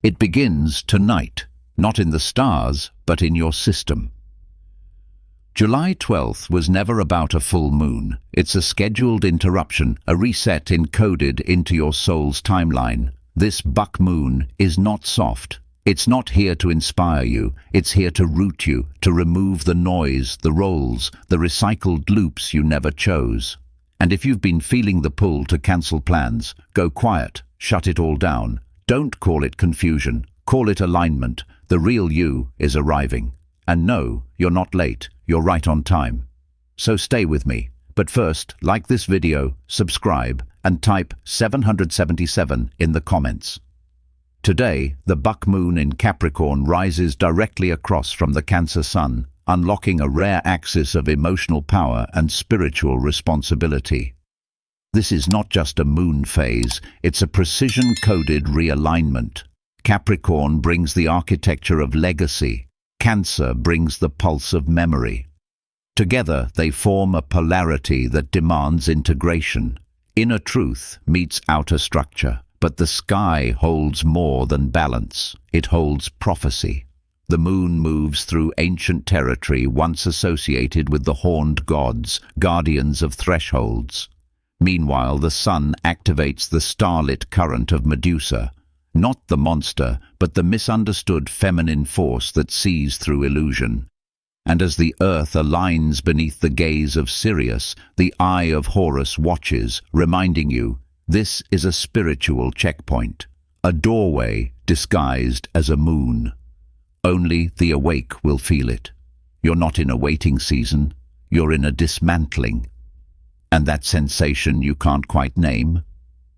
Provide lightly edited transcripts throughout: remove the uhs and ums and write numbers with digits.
It begins tonight, not in the stars, but in your system. July 12th was never about a full moon. It's a scheduled interruption, a reset encoded into your soul's timeline. This buck moon is not soft. It's not here to inspire you. It's here to root you, to remove the noise, the roles, the recycled loops you never chose. And if you've been feeling the pull to cancel plans, go quiet, shut it all down. Don't call it confusion. Call it alignment. The real you is arriving. And no, you're not late. You're right on time. So stay with me. But first, like this video, subscribe, and type 777 in the comments. Today, the buck moon in Capricorn rises directly across from the Cancer sun, unlocking a rare axis of emotional power and spiritual responsibility. This is not just a moon phase, it's a precision-coded realignment. Capricorn brings the architecture of legacy. Cancer brings the pulse of memory. Together, they form a polarity that demands integration. Inner truth meets outer structure, but the sky holds more than balance. It holds prophecy. The moon moves through ancient territory once associated with the horned gods, guardians of thresholds. Meanwhile, the sun activates the starlit current of Medusa, not the monster, but the misunderstood feminine force that sees through illusion. And as the earth aligns beneath the gaze of Sirius, the eye of Horus watches, reminding you, this is a spiritual checkpoint, a doorway disguised as a moon. Only the awake will feel it. You're not in a waiting season, you're in a dismantling. And that sensation you can't quite name?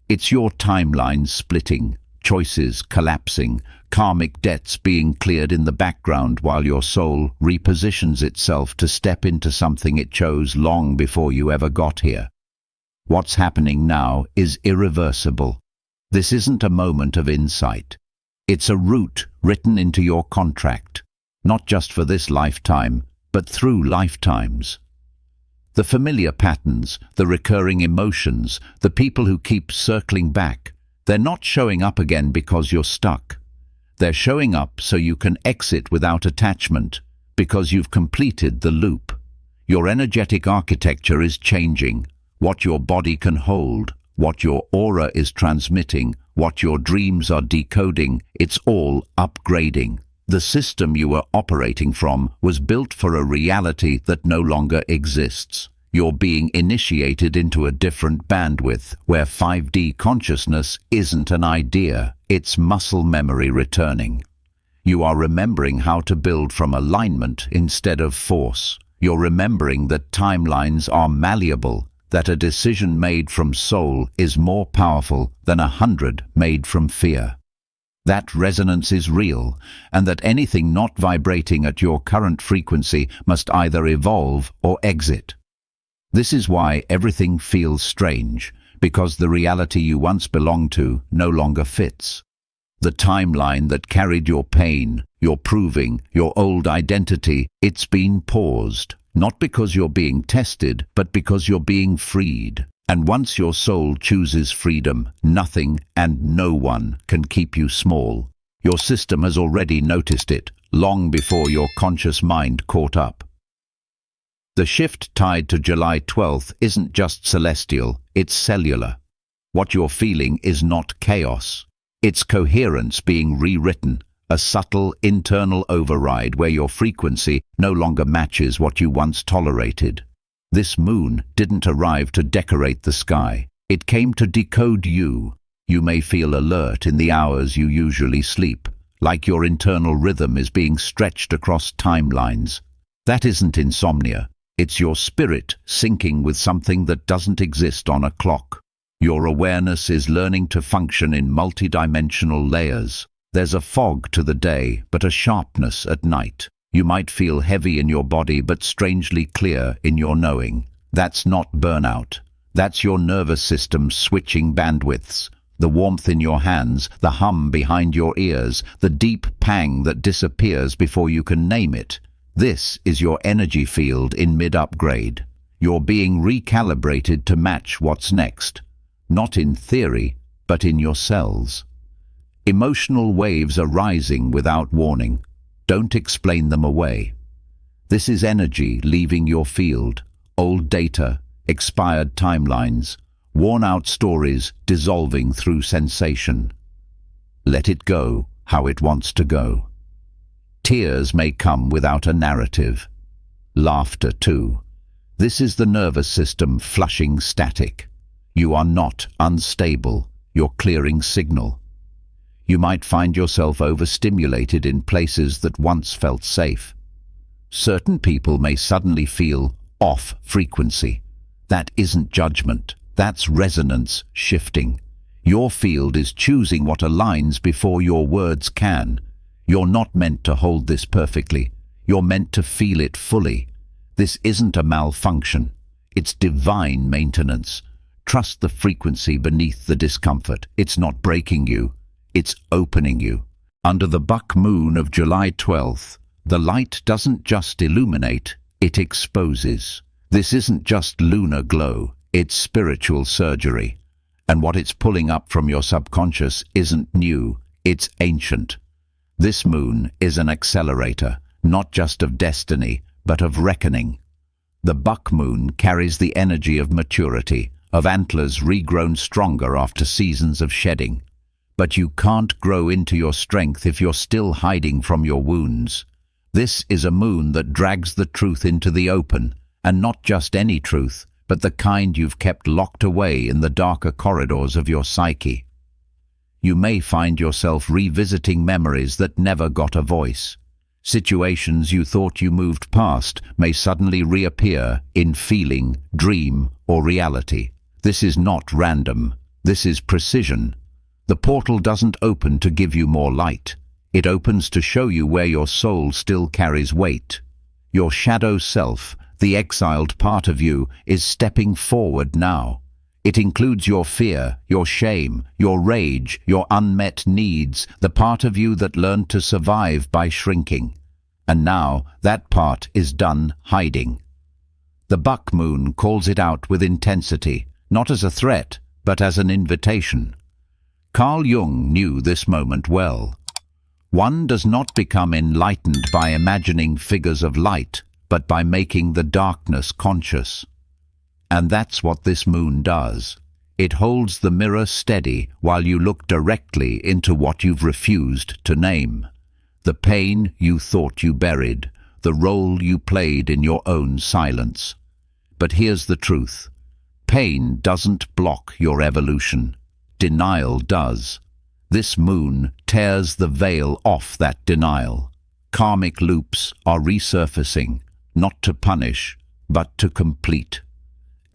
It's your timeline splitting, choices collapsing, karmic debts being cleared in the background while your soul repositions itself to step into something it chose long before you ever got here. What's happening now is irreversible. This isn't a moment of insight. It's a route written into your contract, not just for this lifetime, but through lifetimes. The familiar patterns, the recurring emotions, the people who keep circling back, they're not showing up again because you're stuck. They're showing up so you can exit without attachment, because you've completed the loop. Your energetic architecture is changing. What your body can hold, what your aura is transmitting, what your dreams are decoding, it's all upgrading. The system you were operating from was built for a reality that no longer exists. You're being initiated into a different bandwidth, where 5D consciousness isn't an idea, it's muscle memory returning. You are remembering how to build from alignment instead of force. You're remembering that timelines are malleable, that a decision made from soul is more powerful than 100 made from fear. That resonance is real, and that anything not vibrating at your current frequency must either evolve or exit. This is why everything feels strange, because the reality you once belonged to no longer fits. The timeline that carried your pain, your proving, your old identity, it's been paused. Not because you're being tested, but because you're being freed. And once your soul chooses freedom, nothing and no one can keep you small. Your system has already noticed it, long before your conscious mind caught up. The shift tied to July 12th isn't just celestial, it's cellular. What you're feeling is not chaos. It's coherence being rewritten, a subtle internal override where your frequency no longer matches what you once tolerated. This moon didn't arrive to decorate the sky. It came to decode you. You may feel alert in the hours you usually sleep, like your internal rhythm is being stretched across timelines. That isn't insomnia. It's your spirit syncing with something that doesn't exist on a clock. Your awareness is learning to function in multidimensional layers. There's a fog to the day, but a sharpness at night. You might feel heavy in your body, but strangely clear in your knowing. That's not burnout. That's your nervous system switching bandwidths. The warmth in your hands, the hum behind your ears, the deep pang that disappears before you can name it. This is your energy field in mid-upgrade. You're being recalibrated to match what's next. Not in theory, but in your cells. Emotional waves are rising without warning. Don't explain them away. This is energy leaving your field, old data, expired timelines, worn-out stories dissolving through sensation. Let it go how it wants to go. Tears may come without a narrative. Laughter too. This is the nervous system flushing static. You are not unstable, you're clearing signal. You might find yourself overstimulated in places that once felt safe. Certain people may suddenly feel off frequency. That isn't judgment, that's resonance shifting. Your field is choosing what aligns before your words can. You're not meant to hold this perfectly. You're meant to feel it fully. This isn't a malfunction. It's divine maintenance. Trust the frequency beneath the discomfort. It's not breaking you. It's opening you. Under the buck moon of July 12th, the light doesn't just illuminate, it exposes. This isn't just lunar glow, it's spiritual surgery. And what it's pulling up from your subconscious isn't new, it's ancient. This moon is an accelerator, not just of destiny, but of reckoning. The buck moon carries the energy of maturity, of antlers regrown stronger after seasons of shedding. But you can't grow into your strength if you're still hiding from your wounds. This is a moon that drags the truth into the open, and not just any truth, but the kind you've kept locked away in the darker corridors of your psyche. You may find yourself revisiting memories that never got a voice. Situations you thought you moved past may suddenly reappear in feeling, dream, or reality. This is not random. This is precision. The portal doesn't open to give you more light. It opens to show you where your soul still carries weight. Your shadow self, the exiled part of you, is stepping forward now. It includes your fear, your shame, your rage, your unmet needs, the part of you that learned to survive by shrinking. And now that part is done hiding. The buck moon calls it out with intensity, not as a threat, but as an invitation. Carl Jung knew this moment well. One does not become enlightened by imagining figures of light, but by making the darkness conscious. And that's what this moon does. It holds the mirror steady while you look directly into what you've refused to name. The pain you thought you buried, the role you played in your own silence. But here's the truth. Pain doesn't block your evolution. Denial does. This moon tears the veil off that denial. Karmic loops are resurfacing, not to punish, but to complete.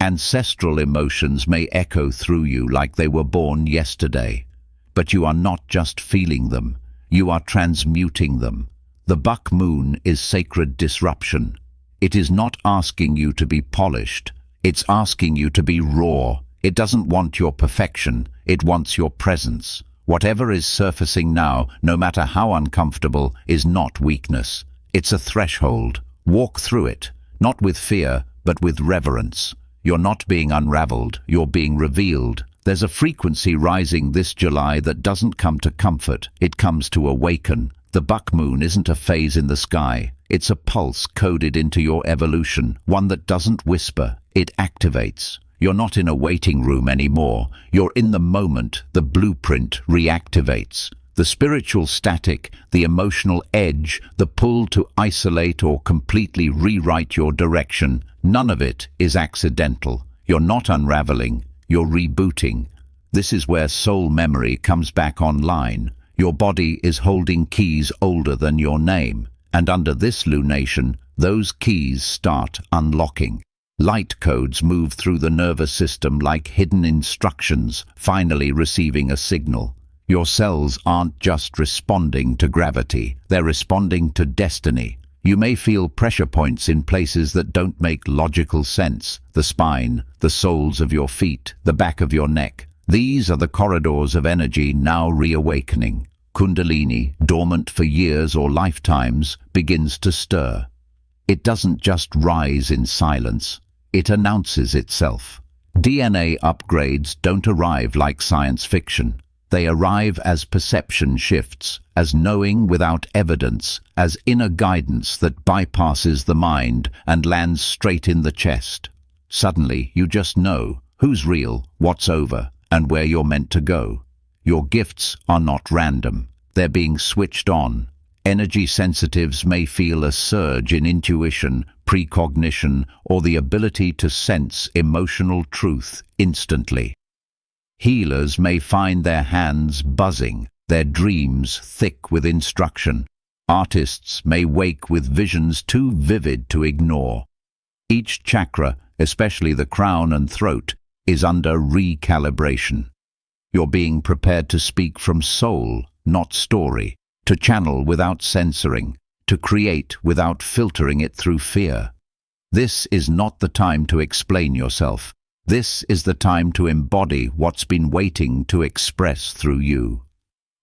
Ancestral emotions may echo through you like they were born yesterday, but you are not just feeling them, you are transmuting them. The buck moon is sacred disruption. It is not asking you to be polished, it's asking you to be raw. It doesn't want your perfection, it wants your presence. Whatever is surfacing now, no matter how uncomfortable, is not weakness. It's a threshold. Walk through it, not with fear, but with reverence. You're not being unraveled, you're being revealed. There's a frequency rising this July that doesn't come to comfort, it comes to awaken. The buck moon isn't a phase in the sky. It's a pulse coded into your evolution, one that doesn't whisper, it activates. You're not in a waiting room anymore. You're in the moment the blueprint reactivates. The spiritual static, the emotional edge, the pull to isolate or completely rewrite your direction, none of it is accidental. You're not unraveling, you're rebooting. This is where soul memory comes back online. Your body is holding keys older than your name, and under this lunation, those keys start unlocking. Light codes move through the nervous system like hidden instructions, finally receiving a signal. Your cells aren't just responding to gravity, they're responding to destiny. You may feel pressure points in places that don't make logical sense. The spine, the soles of your feet, the back of your neck. These are the corridors of energy now reawakening. Kundalini, dormant for years or lifetimes, begins to stir. It doesn't just rise in silence. It announces itself. DNA upgrades don't arrive like science fiction. They arrive as perception shifts, as knowing without evidence, as inner guidance that bypasses the mind and lands straight in the chest. Suddenly, you just know who's real, what's over, and where you're meant to go. Your gifts are not random. They're being switched on. Energy sensitives may feel a surge in intuition, precognition, or the ability to sense emotional truth instantly. Healers may find their hands buzzing, their dreams thick with instruction. Artists may wake with visions too vivid to ignore. Each chakra, especially the crown and throat, is under recalibration. You're being prepared to speak from soul, not story, to channel without censoring, to create without filtering it through fear. This is not the time to explain yourself. This is the time to embody what's been waiting to express through you.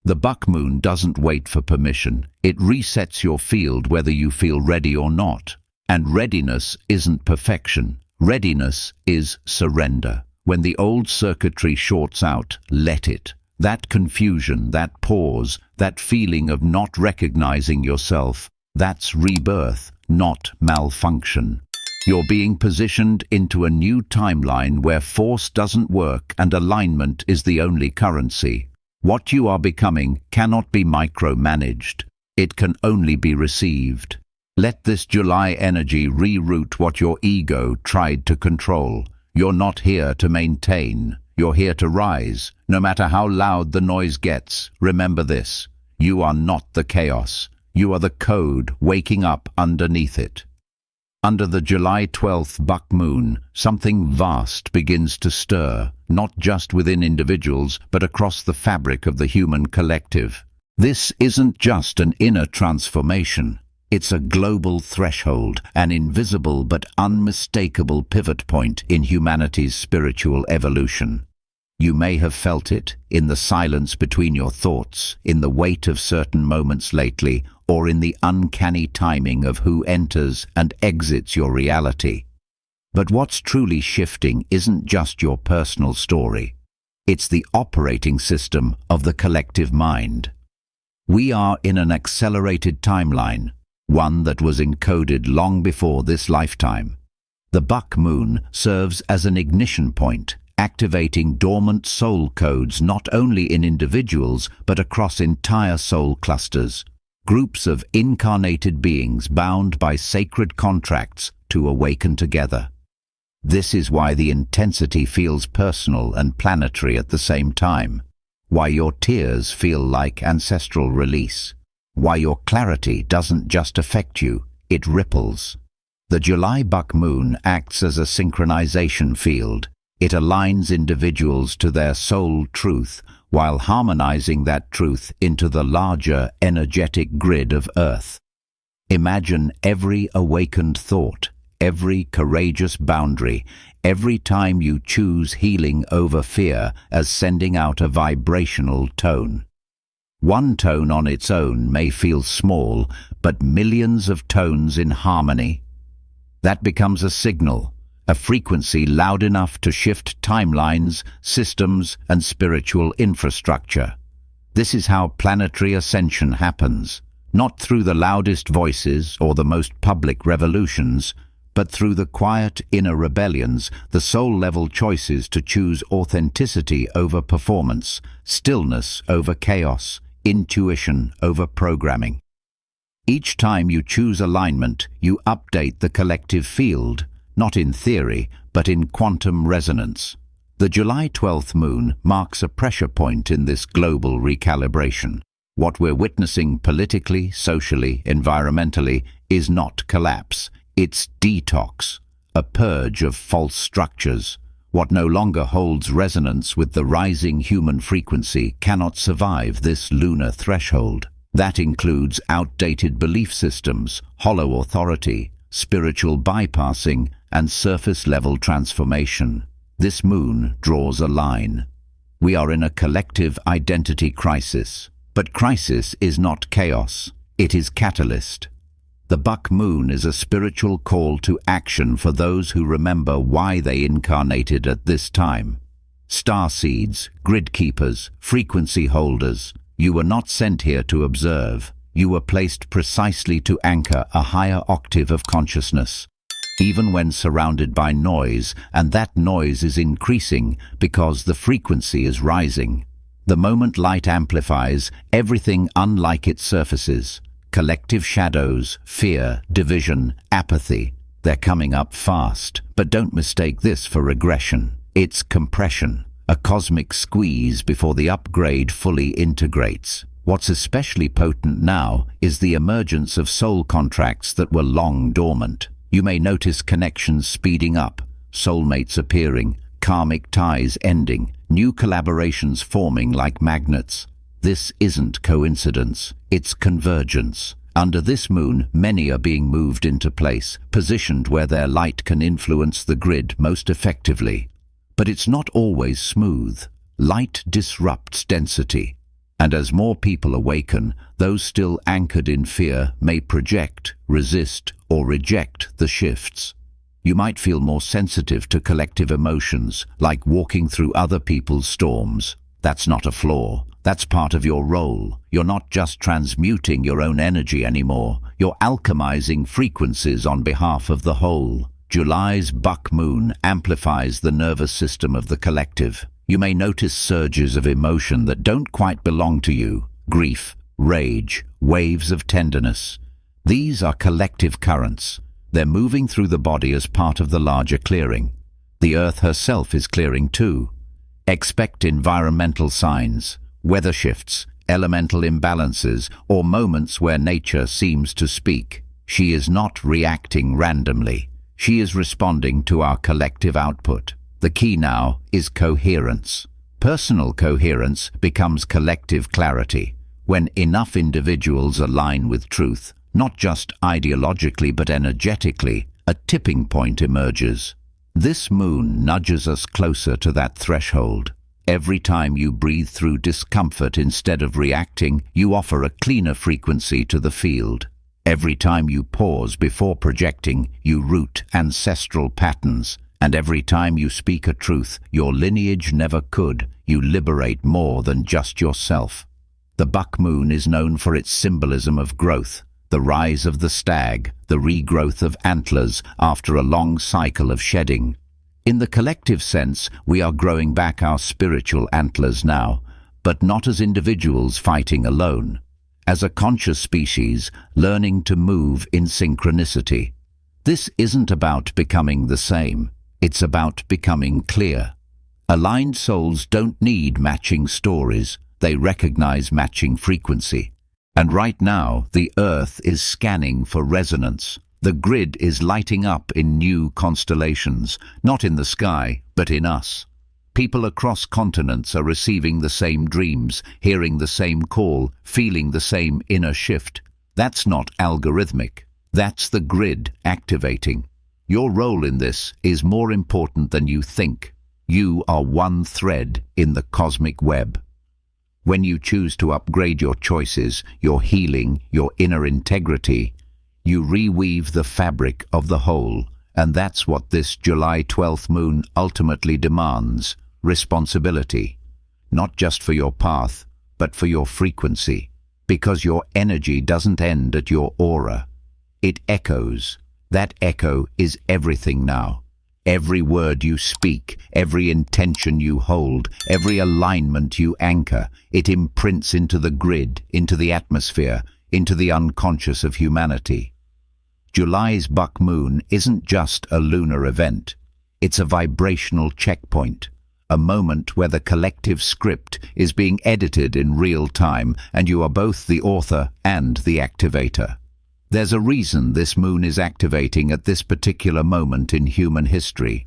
The buck moon doesn't wait for permission. It resets your field whether you feel ready or not. And readiness isn't perfection. Readiness is surrender. When the old circuitry shorts out, let it. That confusion, that pause, that feeling of not recognizing yourself, that's rebirth, not malfunction. You're being positioned into a new timeline where force doesn't work and alignment is the only currency. What you are becoming cannot be micromanaged. It can only be received. Let this July energy reroute what your ego tried to control. You're not here to maintain. You're here to rise. No matter how loud the noise gets, remember this. You are not the chaos. You are the code waking up underneath it. Under the July 12th buck moon, something vast begins to stir, not just within individuals, but across the fabric of the human collective. This isn't just an inner transformation. It's a global threshold, an invisible but unmistakable pivot point in humanity's spiritual evolution. You may have felt it in the silence between your thoughts, in the weight of certain moments lately, or in the uncanny timing of who enters and exits your reality. But what's truly shifting isn't just your personal story. It's the operating system of the collective mind. We are in an accelerated timeline, one that was encoded long before this lifetime. The buck moon serves as an ignition point, activating dormant soul codes not only in individuals but across entire soul clusters, groups of incarnated beings bound by sacred contracts to awaken together. This is why the intensity feels personal and planetary at the same time, why your tears feel like ancestral release, why your clarity doesn't just affect you, it ripples. The July buck moon acts as a synchronization field. It aligns individuals to their soul truth while harmonizing that truth into the larger energetic grid of Earth. Imagine every awakened thought, every courageous boundary, every time you choose healing over fear as sending out a vibrational tone. One tone on its own may feel small, but millions of tones in harmony. That becomes a signal, a frequency loud enough to shift timelines, systems, and spiritual infrastructure. This is how planetary ascension happens, not through the loudest voices or the most public revolutions, but through the quiet inner rebellions, the soul-level choices to choose authenticity over performance, stillness over chaos, intuition over programming. Each time you choose alignment, you update the collective field, not in theory, but in quantum resonance. The July 12th moon marks a pressure point in this global recalibration. What we're witnessing politically, socially, environmentally is not collapse. It's detox, a purge of false structures. What no longer holds resonance with the rising human frequency cannot survive this lunar threshold. That includes outdated belief systems, hollow authority, spiritual bypassing, and surface-level transformation. This moon draws a line. We are in a collective identity crisis. But crisis is not chaos. It is catalyst. The buck moon is a spiritual call to action for those who remember why they incarnated at this time. Star seeds, grid keepers, frequency holders. You were not sent here to observe. You were placed precisely to anchor a higher octave of consciousness. Even when surrounded by noise, and that noise is increasing because the frequency is rising. The moment light amplifies, everything unlike it surfaces. Collective shadows, fear, division, apathy. They're coming up fast, but don't mistake this for regression. It's compression, a cosmic squeeze before the upgrade fully integrates. What's especially potent now is the emergence of soul contracts that were long dormant. You may notice connections speeding up, soulmates appearing, karmic ties ending, new collaborations forming like magnets. This isn't coincidence, it's convergence. Under this moon, many are being moved into place, positioned where their light can influence the grid most effectively. But it's not always smooth. Light disrupts density. And as more people awaken, those still anchored in fear may project, resist, or reject the shifts. You might feel more sensitive to collective emotions, like walking through other people's storms. That's not a flaw. That's part of your role. You're not just transmuting your own energy anymore. You're alchemizing frequencies on behalf of the whole. July's buck moon amplifies the nervous system of the collective. You may notice surges of emotion that don't quite belong to you. Grief, rage, waves of tenderness. These are collective currents. They're moving through the body as part of the larger clearing. The earth herself is clearing too. Expect environmental signs, weather shifts, elemental imbalances, or moments where nature seems to speak. She is not reacting randomly. She is responding to our collective output. The key now is coherence. Personal coherence becomes collective clarity. When enough individuals align with truth, not just ideologically but energetically, a tipping point emerges. This moon nudges us closer to that threshold. Every time you breathe through discomfort instead of reacting, you offer a cleaner frequency to the field. Every time you pause before projecting, you root ancestral patterns. And every time you speak a truth your lineage never could, you liberate more than just yourself. The buck moon is known for its symbolism of growth, the rise of the stag, the regrowth of antlers after a long cycle of shedding. In the collective sense, we are growing back our spiritual antlers now, but not as individuals fighting alone. As a conscious species, learning to move in synchronicity. This isn't about becoming the same. It's about becoming clear. Aligned souls don't need matching stories. They recognize matching frequency. And right now, the Earth is scanning for resonance. The grid is lighting up in new constellations, not in the sky, but in us. People across continents are receiving the same dreams, hearing the same call, feeling the same inner shift. That's not algorithmic. That's the grid activating. Your role in this is more important than you think. You are one thread in the cosmic web. When you choose to upgrade your choices, your healing, your inner integrity, you reweave the fabric of the whole. And that's what this July 12th moon ultimately demands. Responsibility. Not just for your path, but for your frequency. Because your energy doesn't end at your aura. It echoes. That echo is everything now. Every word you speak, every intention you hold, every alignment you anchor, it imprints into the grid, into the atmosphere, into the unconscious of humanity. July's buck moon isn't just a lunar event. It's a vibrational checkpoint, a moment where the collective script is being edited in real time, and you are both the author and the activator. There's a reason this moon is activating at this particular moment in human history.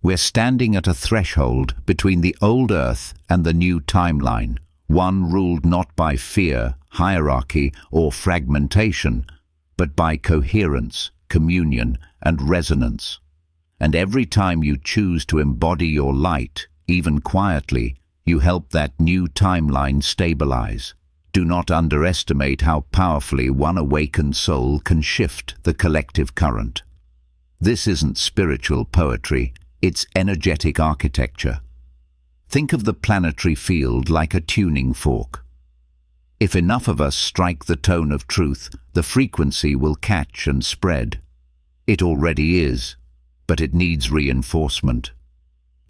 We're standing at a threshold between the old Earth and the new timeline, one ruled not by fear, hierarchy, or fragmentation, but by coherence, communion, and resonance. And every time you choose to embody your light, even quietly, you help that new timeline stabilize. Do not underestimate how powerfully one awakened soul can shift the collective current. This isn't spiritual poetry, it's energetic architecture. Think of the planetary field like a tuning fork. If enough of us strike the tone of truth, the frequency will catch and spread. It already is, but it needs reinforcement.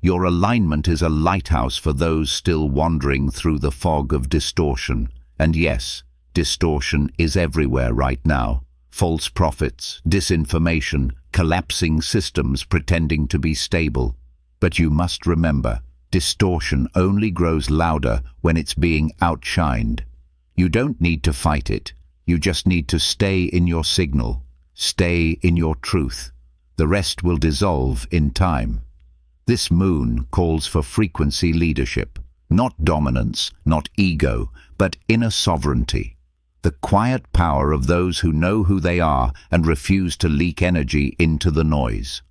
Your alignment is a lighthouse for those still wandering through the fog of distortion. And yes, distortion is everywhere right now. False prophets, disinformation, collapsing systems pretending to be stable. But you must remember, distortion only grows louder when it's being outshined. You don't need to fight it. You just need to stay in your signal. Stay in your truth. The rest will dissolve in time. This moon calls for frequency leadership. Not dominance, not ego, but inner sovereignty. The quiet power of those who know who they are and refuse to leak energy into the noise.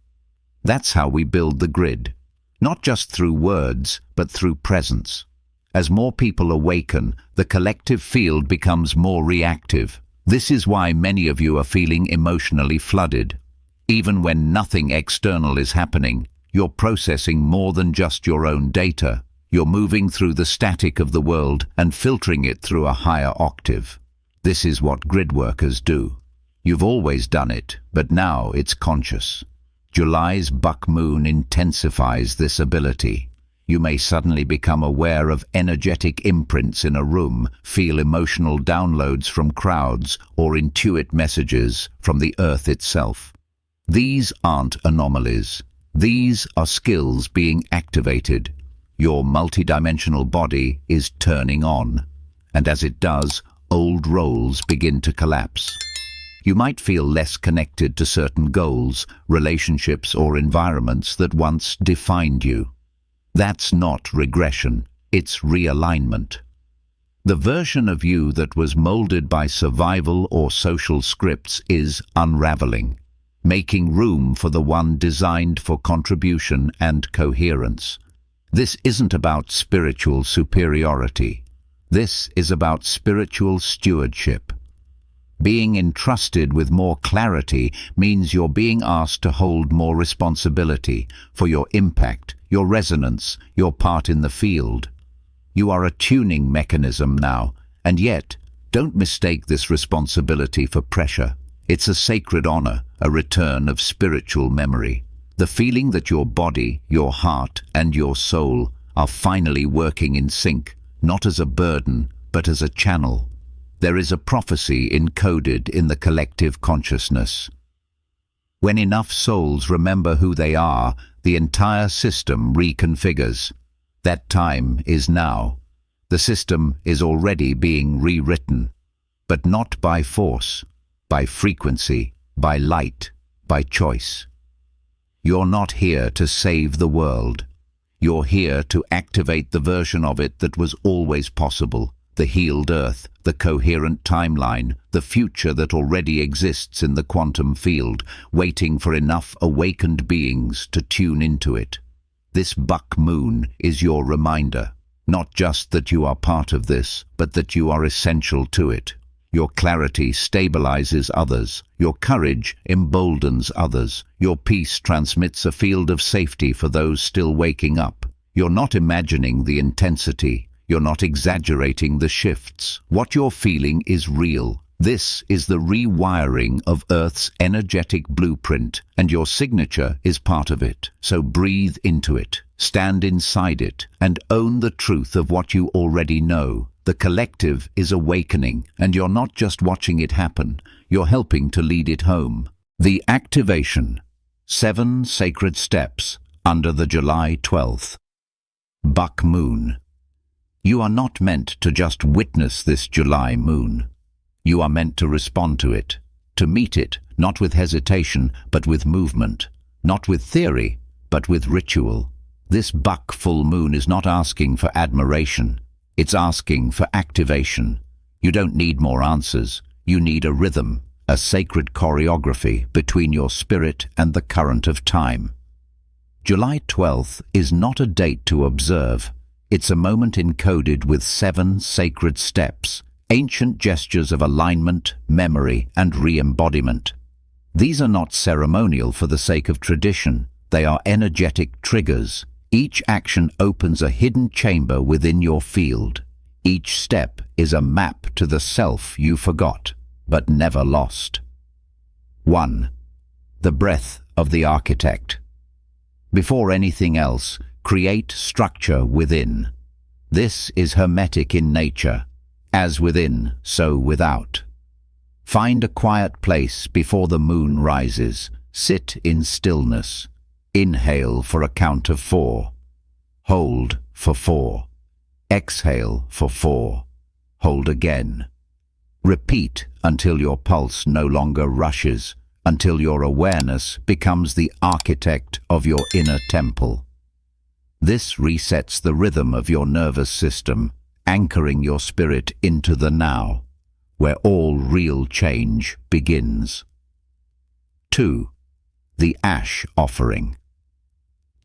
That's how we build the grid. Not just through words, but through presence. As more people awaken, the collective field becomes more reactive. This is why many of you are feeling emotionally flooded. Even when nothing external is happening, you're processing more than just your own data. You're moving through the static of the world and filtering it through a higher octave. This is what grid workers do. You've always done it, but now it's conscious. July's buck moon intensifies this ability. You may suddenly become aware of energetic imprints in a room, feel emotional downloads from crowds, or intuit messages from the earth itself. These aren't anomalies. These are skills being activated. Your multidimensional body is turning on. And as it does, old roles begin to collapse. You might feel less connected to certain goals, relationships, or environments that once defined you. That's not regression, it's realignment. The version of you that was molded by survival or social scripts is unraveling, making room for the one designed for contribution and coherence. This isn't about spiritual superiority. This is about spiritual stewardship. Being entrusted with more clarity means you're being asked to hold more responsibility for your impact, your resonance, your part in the field. You are a tuning mechanism now, and yet, don't mistake this responsibility for pressure. It's a sacred honor, a return of spiritual memory. The feeling that your body, your heart, and your soul are finally working in sync, not as a burden, but as a channel. There is a prophecy encoded in the collective consciousness. When enough souls remember who they are, the entire system reconfigures. That time is now. The system is already being rewritten, but not by force, by frequency, by light, by choice. You're not here to save the world. You're here to activate the version of it that was always possible. The healed earth, the coherent timeline, the future that already exists in the quantum field, waiting for enough awakened beings to tune into it. This buck moon is your reminder, not just that you are part of this, but that you are essential to it. Your clarity stabilizes others, your courage emboldens others, your peace transmits a field of safety for those still waking up. You're not imagining the intensity. You're not exaggerating the shifts. What you're feeling is real. This is the rewiring of Earth's energetic blueprint, and your signature is part of it. So breathe into it, stand inside it, and own the truth of what you already know. The collective is awakening, and you're not just watching it happen, you're helping to lead it home. The activation. 7 sacred steps under the July 12th. Buck moon. You are not meant to just witness this July moon. You are meant to respond to it, to meet it, not with hesitation, but with movement, not with theory, but with ritual. This buck full moon is not asking for admiration. It's asking for activation. You don't need more answers. You need a rhythm, a sacred choreography between your spirit and the current of time. July 12th is not a date to observe. It's a moment encoded with 7 sacred steps, ancient gestures of alignment, memory, and re-embodiment. These are not ceremonial for the sake of tradition. They are energetic triggers. Each action opens a hidden chamber within your field. Each step is a map to the self you forgot, but never lost. 1. The breath of the architect. Before anything else, create structure within. This is hermetic in nature. As within, so without. Find a quiet place before the moon rises. Sit in stillness. Inhale for a count of 4. Hold for 4. Exhale for 4. Hold again. Repeat until your pulse no longer rushes, until your awareness becomes the architect of your inner temple. This resets the rhythm of your nervous system, anchoring your spirit into the now, where all real change begins. 2. The ash offering.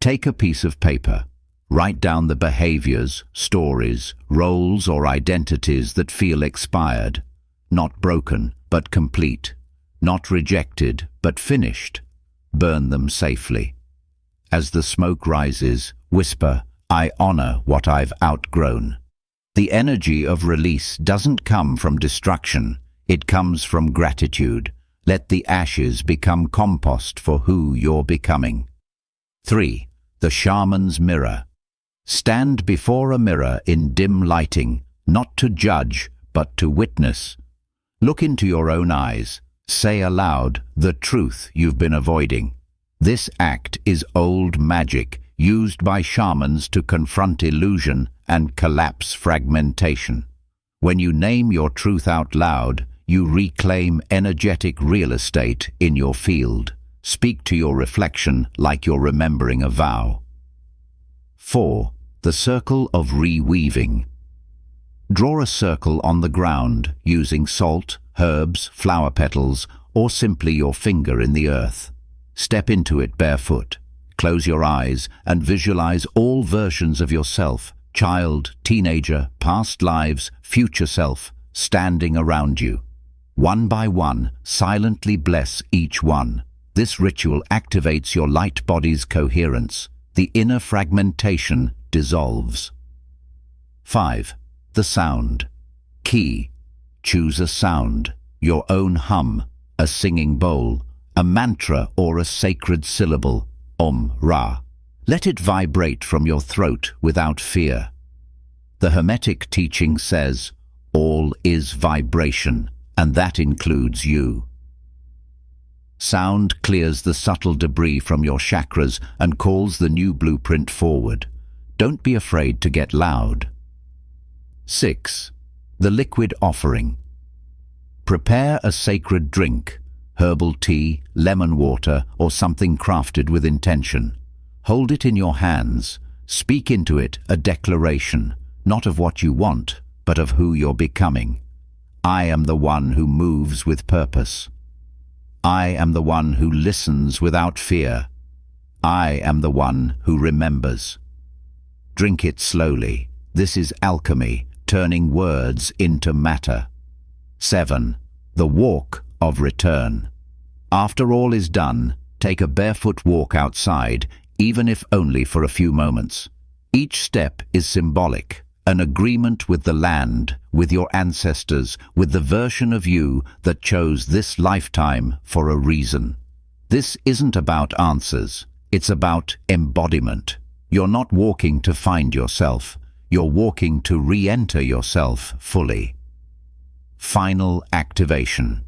Take a piece of paper. Write down the behaviors, stories, roles or identities that feel expired, not broken but complete, not rejected but finished. Burn them safely. As the smoke rises, whisper, "I honor what I've outgrown." The energy of release doesn't come from destruction, it comes from gratitude. Let the ashes become compost for who you're becoming. 3. The shaman's mirror. Stand before a mirror in dim lighting, not to judge, but to witness. Look into your own eyes. Say aloud the truth you've been avoiding. This act is old magic, used by shamans to confront illusion and collapse fragmentation. When you name your truth out loud, you reclaim energetic real estate in your field. Speak to your reflection like you're remembering a vow. 4. The circle of reweaving. Draw a circle on the ground using salt, herbs, flower petals, or simply your finger in the earth. Step into it barefoot. Close your eyes and visualize all versions of yourself, child, teenager, past lives, future self, standing around you. One by one, silently bless each one. This ritual activates your light body's coherence. The inner fragmentation dissolves. 5. The sound. Key. Choose a sound, your own hum, a singing bowl, a mantra or a sacred syllable, Om Ra. Let it vibrate from your throat without fear. The Hermetic teaching says, all is vibration, and that includes you. Sound clears the subtle debris from your chakras and calls the new blueprint forward. Don't be afraid to get loud. 6. The liquid offering. Prepare a sacred drink, herbal tea, lemon water, or something crafted with intention. Hold it in your hands. Speak into it a declaration, not of what you want, but of who you're becoming. I am the one who moves with purpose. I am the one who listens without fear. I am the one who remembers. Drink it slowly. This is alchemy, turning words into matter. 7. The walk of return. After all is done, take a barefoot walk outside, even if only for a few moments. Each step is symbolic, an agreement with the land, with your ancestors, with the version of you that chose this lifetime for a reason. This isn't about answers, it's about embodiment. You're not walking to find yourself, you're walking to re-enter yourself fully. Final activation.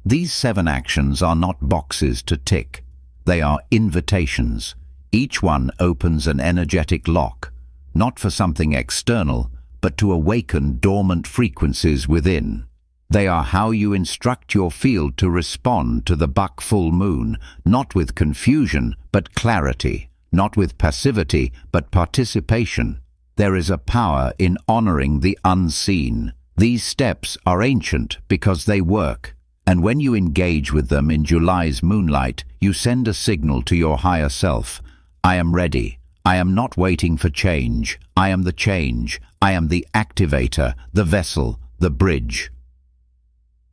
These 7 actions are not boxes to tick. They are invitations. Each one opens an energetic lock, not for something external, but to awaken dormant frequencies within. They are how you instruct your field to respond to the buck full moon, not with confusion, but clarity, not with passivity, but participation. There is a power in honoring the unseen. These steps are ancient because they work, and when you engage with them in July's moonlight, you send a signal to your higher self. I am ready. I am not waiting for change. I am the change. I am the activator, the vessel, the bridge.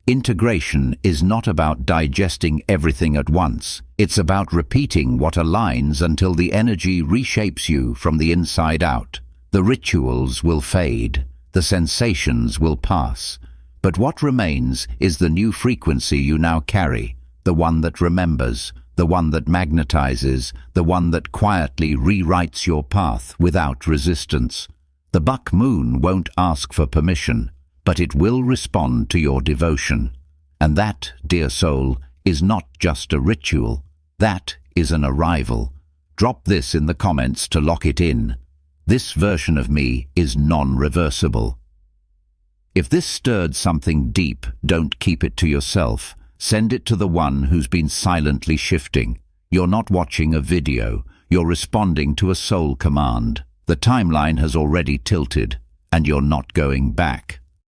Integration is not about digesting everything at once. It's about repeating what aligns until the energy reshapes you from the inside out. The rituals will fade, the sensations will pass, but what remains is the new frequency you now carry, the one that remembers, the one that magnetizes, the one that quietly rewrites your path without resistance. The buck moon won't ask for permission, but it will respond to your devotion. And that, dear soul, is not just a ritual. That is an arrival. Drop this in the comments to lock it in. This version of me is non-reversible. If this stirred something deep, don't keep it to yourself. Send it to the one who's been silently shifting. You're not watching a video. You're responding to a soul command. The timeline has already tilted, and you're not going back.